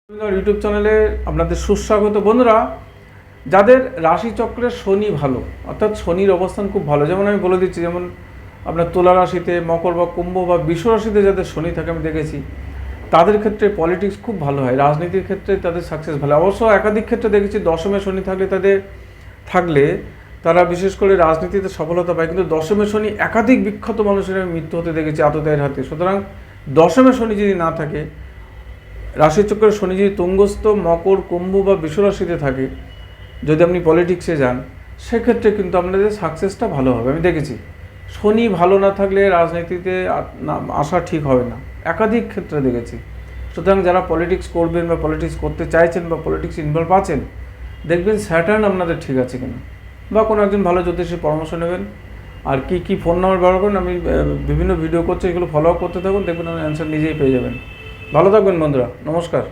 YouTube চ্যানেলে আপনাদের সুস্বাগত। বন্ধুরা, যাদের রাশিচক্রের শনি ভালো, অর্থাৎ শনির অবস্থান খুব ভালো, যেমন আমি বলে দিচ্ছি, যেমন আপনার তুলা রাশিতে, মকর বা কুম্ভ বা বৃষ রাশিতে যাদের শনি থাকে আমি দেখেছি, তাদের ক্ষেত্রে পলিটিক্স খুব ভালো হয়, রাজনীতির ক্ষেত্রে তাদের সাকসেস ভালো। অবশ্য একাধিক ক্ষেত্রে দেখেছি দশমে শনি থাকলে তারা বিশেষ করে রাজনীতিতে সফলতা পায়, কিন্তু দশমে শনি একাধিক বিখ্যাত মানুষের আমি মৃত্যু হতে দেখেছি আততায়ীর হাতে। সুতরাং দশমে শনি যদি না থাকে, রাশিচক্রের শনি যদি তুঙ্গস্থ মকর, কুম্ভ বা বৃষ রাশিতে থাকে, যদি আপনি পলিটিক্সে যান, সেক্ষেত্রে কিন্তু আপনাদের সাকসেসটা ভালো হবে। আমি দেখেছি শনি ভালো না থাকলে রাজনীতিতে আসা ঠিক হবে না, একাধিক ক্ষেত্রে দেখেছি। সুতরাং যারা পলিটিক্স করবেন বা পলিটিক্স করতে চাইছেন বা পলিটিক্স ইনভলভ আছেন, দেখবেন স্যাটার্ন আপনাদের ঠিক আছে কিনা, বা কোনো একজন ভালো জ্যোতিষীর পরামর্শ নেবেন। আর কি ফোন নাম্বার ব্যবহার করুন, আমি বিভিন্ন ভিডিও করছি, এগুলো ফলো আপ করতে থাকুন, দেখবেন আপনি অ্যান্সার নিজেই পেয়ে যাবেন। ভালো থাকবেন বন্ধুরা, নমস্কার।